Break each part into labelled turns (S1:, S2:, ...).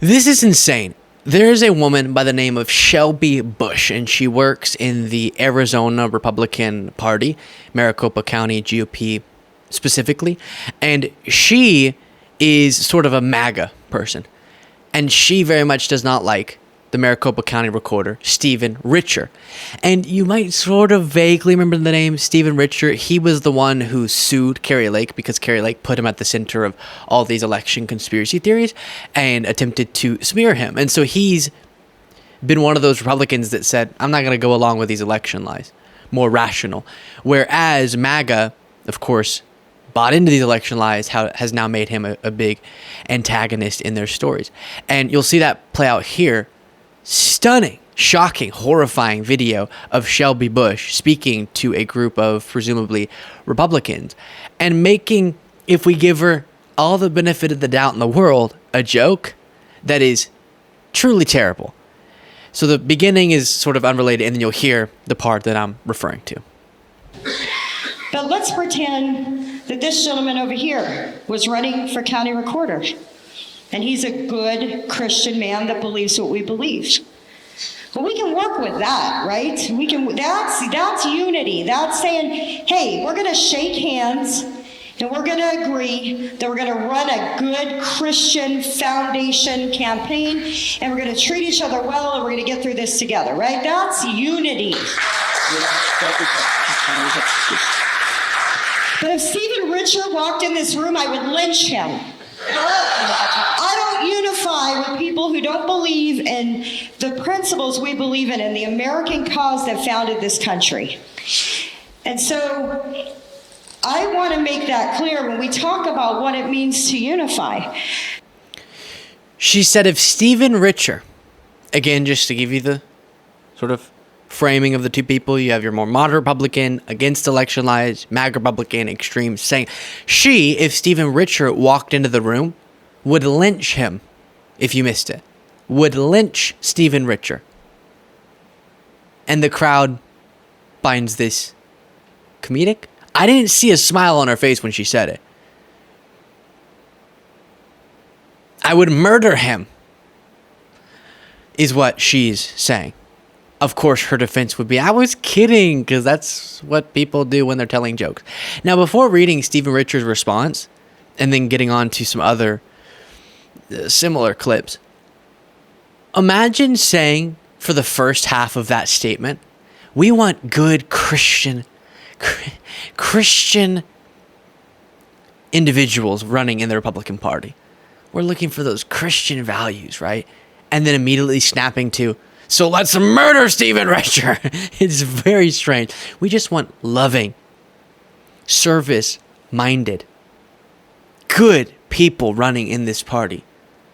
S1: This is insane. There is a woman by the name of Shelby Busch, and she works in the Arizona Republican Party, Maricopa County GOP specifically, and she is sort of a MAGA person, and she very much does not like the Maricopa County Recorder, Stephen Richer. And you might sort of vaguely remember the name Stephen Richer. He was the one who sued Kari Lake because Kari Lake put him at the center of all these election conspiracy theories and attempted to smear him. And so he's been one of those Republicans that said, I'm not going to go along with these election lies, more rational. Whereas MAGA, of course, bought into these election lies, has now made him a big antagonist in their stories. And you'll see that play out here. Stunning, shocking, horrifying video of Shelby Busch speaking to a group of presumably Republicans and making, if we give her all the benefit of the doubt in the world, a joke that is truly terrible. So the beginning is sort of unrelated, and then you'll hear the part that I'm referring to.
S2: But let's pretend that this gentleman over here was running for county recorder. And he's a good Christian man that believes what we believe. Well, we can work with that, right? We can. That's unity. That's saying, hey, we're going to shake hands and we're going to agree that we're going to run a good Christian foundation campaign and we're going to treat each other well and we're going to get through this together, right? That's unity. But if Stephen Richer walked in this room, I would lynch him. I don't unify with people who don't believe in the principles we believe in the American cause that founded this country. And so I want to make that clear when we talk about what it means to unify.
S1: She said if Stephen Richer, again, just to give you the sort of framing of the two people, you have your more moderate Republican against election lies, MAGA Republican, extreme, saying if Stephen Richer walked into the room, would lynch him, if you missed it, would lynch Stephen Richer. And the crowd finds this comedic. I didn't see a smile on her face when she said it. I would murder him, is what she's saying. Of course, her defense would be, I was kidding, because that's what people do when they're telling jokes. Now, before reading Stephen Richer's response, and then getting on to some other similar clips, imagine saying for the first half of that statement, we want good Christian individuals running in the Republican Party. We're looking for those Christian values, right? And then immediately snapping to, so let's murder Stephen Richer. It's very strange. We just want loving, service-minded, good people running in this party,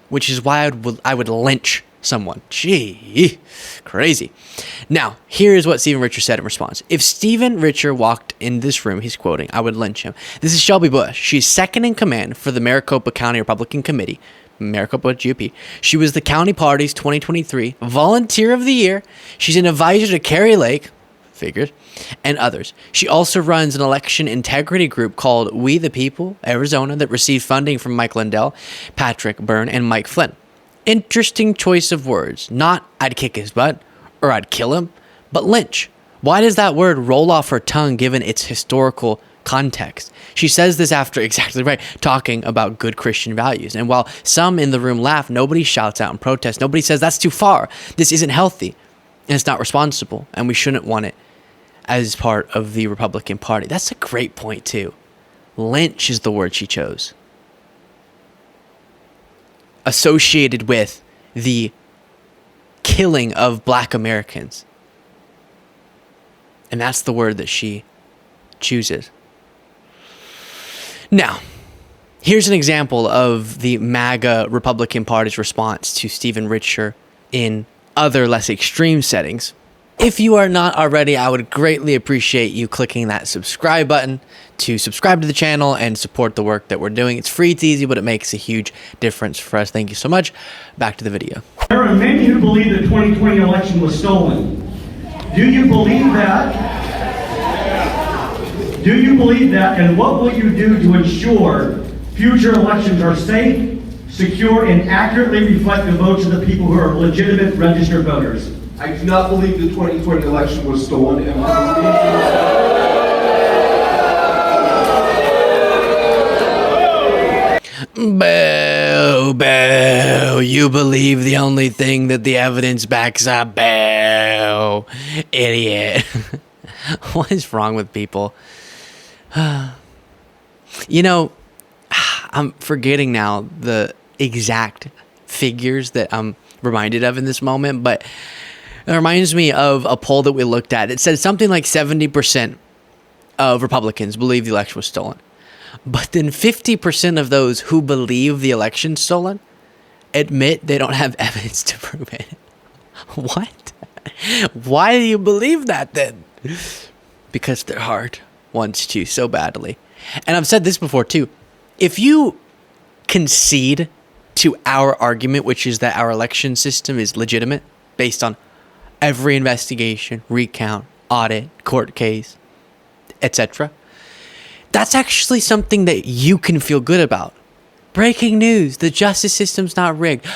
S1: which is why I would lynch someone. Gee, crazy. Now, here is what Stephen Richer said in response. If Stephen Richer walked in this room, he's quoting, I would lynch him. This is Shelby Busch. She's second in command for the Maricopa County Republican Committee, Maricopa GOP. She was the county party's 2023 Volunteer of the Year. She's an advisor to Kari Lake, figured, and others. She also runs an election integrity group called We the People Arizona that received funding from Mike Lindell, Patrick Byrne, and Mike Flynn. Interesting choice of words. Not I'd kick his butt or I'd kill him, but lynch. Why does that word roll off her tongue given its historical context? She says this after, exactly right, talking about good Christian values. And while some in the room laugh, nobody shouts out in protest. Nobody says that's too far. This isn't healthy. And it's not responsible. And we shouldn't want it as part of the Republican Party. That's a great point, too. Lynch is the word she chose. Associated with the killing of Black Americans. And that's the word that she chooses. Now, here's an example of the MAGA Republican Party's response to Stephen Richer in other less extreme settings. If you are not already, I would greatly appreciate you clicking that subscribe button to subscribe to the channel and support the work that we're doing. It's free, it's easy, but it makes a huge difference for us. Thank you so much. Back to the video.
S3: There are many who believe the 2020 election was stolen. Do you believe that? Do you believe that, and what will you do to ensure future elections are safe, secure and accurately reflect the votes of the people who are legitimate registered voters?
S4: I do not believe the 2020 election was stolen, and I
S1: Boo, boo. You believe the only thing that the evidence backs up. Boo. Idiot. What is wrong with people? You know, I'm forgetting now the exact figures that I'm reminded of in this moment, but it reminds me of a poll that we looked at. It said something like 70% of Republicans believe the election was stolen. But then 50% of those who believe the election's stolen admit they don't have evidence to prove it. What? Why do you believe that then? Because their heart wants to so badly. And I've said this before too. If you concede to our argument, which is that our election system is legitimate based on every investigation, recount, audit, court case, etc., that's actually something that you can feel good about. Breaking news, the justice system's not rigged.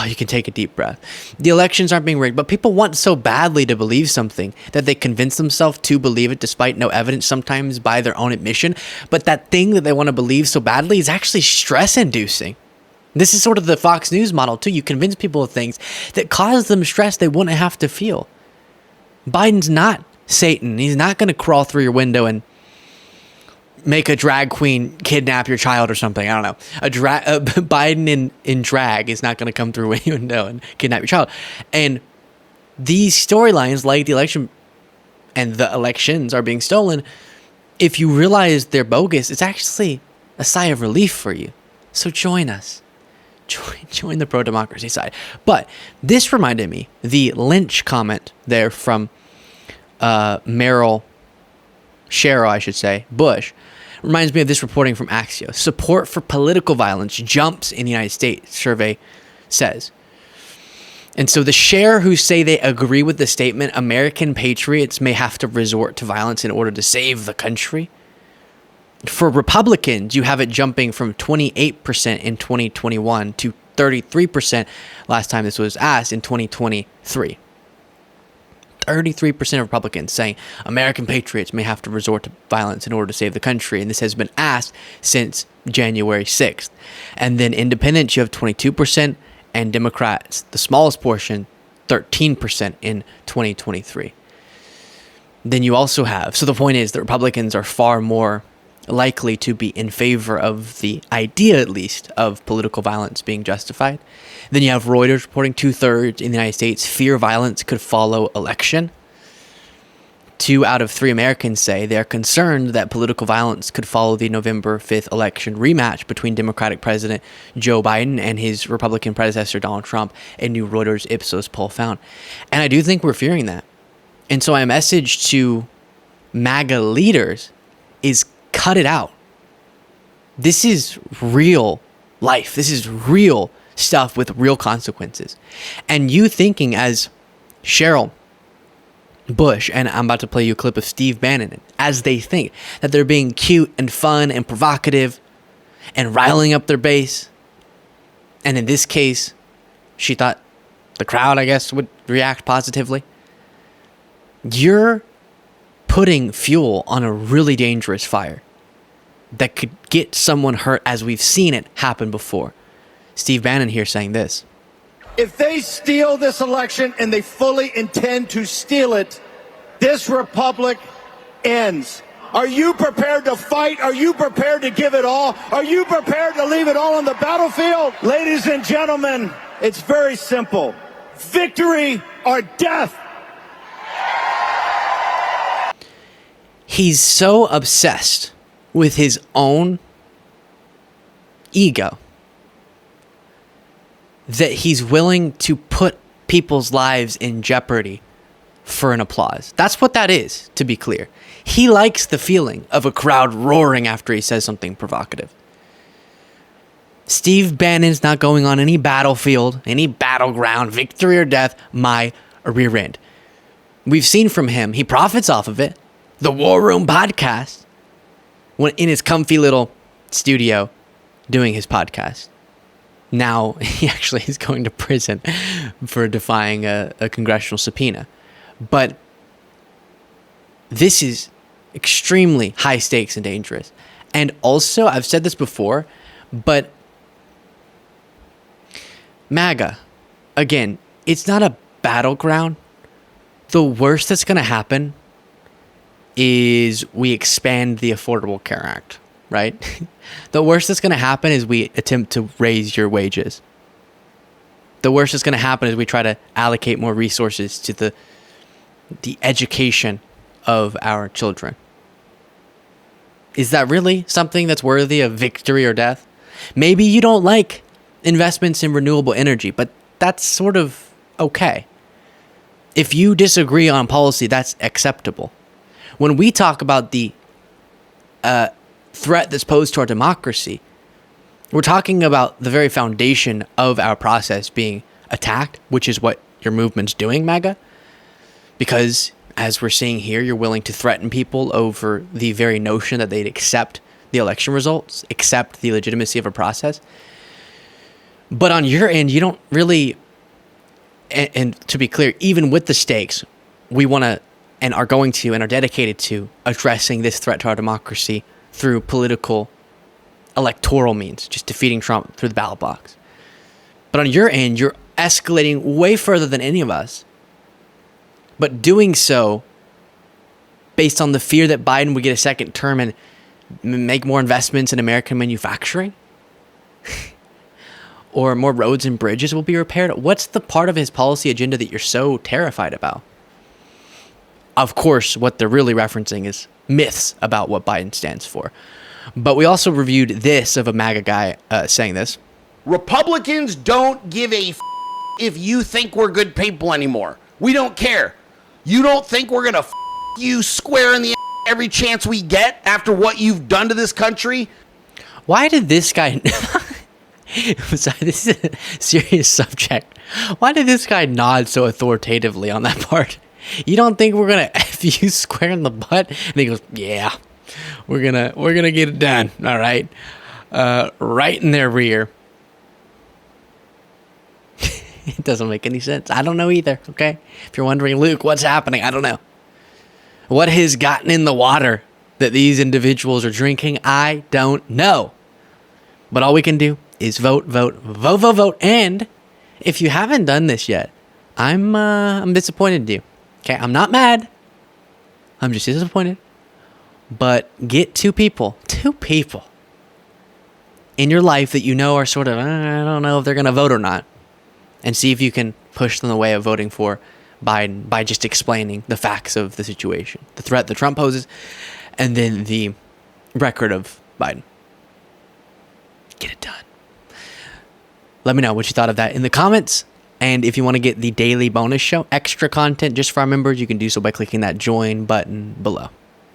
S1: You can take a deep breath. The elections aren't being rigged, but people want so badly to believe something that they convince themselves to believe it despite no evidence, sometimes by their own admission. But that thing that they want to believe so badly is actually stress-inducing. This is sort of the Fox News model too. You convince people of things that cause them stress they wouldn't have to feel. Biden's not Satan. He's not going to crawl through your window and make a drag queen kidnap your child or something. I don't know. Biden in drag is not going to come through a window and kidnap your child. And these storylines, like the election and the elections are being stolen, if you realize they're bogus, it's actually a sigh of relief for you. So join us. Join the pro-democracy side. But this reminded me, the Lynch comment there from Cheryl, I should say, Busch, reminds me of this reporting from Axios. Support for political violence jumps in the United States, survey says. And so the share who say they agree with the statement, American patriots may have to resort to violence in order to save the country. For Republicans, you have it jumping from 28% in 2021 to 33% last time this was asked in 2023. 33% of Republicans saying American patriots may have to resort to violence in order to save the country. And this has been asked since January 6th. And then independents, you have 22%, and Democrats, the smallest portion, 13% in 2023. Then you also have, so the point is that Republicans are far more likely to be in favor of the idea, at least, of political violence being justified. Then you have Reuters reporting 2/3 in the United States fear violence could follow election. 2 out of 3 Americans say they're concerned that political violence could follow the November 5th election rematch between Democratic President Joe Biden and his Republican predecessor Donald Trump, a new Reuters Ipsos poll found. And I do think we're fearing that. And so my message to MAGA leaders is cut it out. This is real life. This is real stuff with real consequences. And you thinking as Cheryl Busch, and I'm about to play you a clip of Steve Bannon, as they think that they're being cute and fun and provocative and riling up their base. And in this case, she thought the crowd, I guess, would react positively. You're putting fuel on a really dangerous fire that could get someone hurt, as we've seen it happen before. Steve Bannon here saying this.
S5: If they steal this election, and they fully intend to steal it, this republic ends. Are you prepared to fight? Are you prepared to give it all? Are you prepared to leave it all on the battlefield? Ladies and gentlemen, it's very simple. Victory or death.
S1: He's so obsessed with his own ego that he's willing to put people's lives in jeopardy for an applause. That's what that is, to be clear. He likes the feeling of a crowd roaring after he says something provocative. Steve Bannon's not going on any battlefield, any battleground, victory or death, my rear end. We've seen from him, he profits off of it. The War Room podcast, when in his comfy little studio doing his podcast. Now he actually is going to prison for defying a congressional subpoena. But this is extremely high stakes and dangerous. And also, I've said this before, but MAGA, again, it's not a battleground. The worst that's going to happen is we expand the Affordable Care Act, right? The worst that's going to happen is we attempt to raise your wages. The worst that's going to happen is we try to allocate more resources to the education of our children. Is that really something that's worthy of victory or death? Maybe you don't like investments in renewable energy, but that's sort of okay. If you disagree on policy, that's acceptable. When we talk about the threat that's posed to our democracy, we're talking about the very foundation of our process being attacked, which is what your movement's doing, MAGA. Because, as we're seeing here, you're willing to threaten people over the very notion that they'd accept the election results, accept the legitimacy of a process. But on your end, you don't really, and to be clear, even with the stakes, we want to and are going to and are dedicated to addressing this threat to our democracy through political, electoral means, just defeating Trump through the ballot box. But on your end, you're escalating way further than any of us, but doing so based on the fear that Biden would get a second term and make more investments in American manufacturing? Or more roads and bridges will be repaired? What's the part of his policy agenda that you're so terrified about? Of course, what they're really referencing is myths about what Biden stands for. But we also reviewed this of a MAGA guy saying this.
S6: Republicans don't give a if you think we're good people anymore. We don't care. You don't think we're going to you square in the every chance we get after what you've done to this country?
S1: Why did this guy... Sorry, this is a serious subject. Why did this guy nod so authoritatively on that part? You don't think we're gonna F you square in the butt? And he goes, yeah, we're gonna get it done. All right. Right in their rear. It doesn't make any sense. I don't know either, okay? If you're wondering, Luke, what's happening? I don't know. What has gotten in the water that these individuals are drinking? I don't know. But all we can do is vote. And if you haven't done this yet, I'm disappointed in you. Okay, I'm not mad. I'm just disappointed. But get two people in your life that you know are sort of, I don't know if they're going to vote or not. And see if you can push them the way of voting for Biden by just explaining the facts of the situation, the threat that Trump poses, and then the record of Biden. Get it done. Let me know what you thought of that in the comments. And if you want to get the daily bonus show, extra content just for our members, you can do so by clicking that join button below.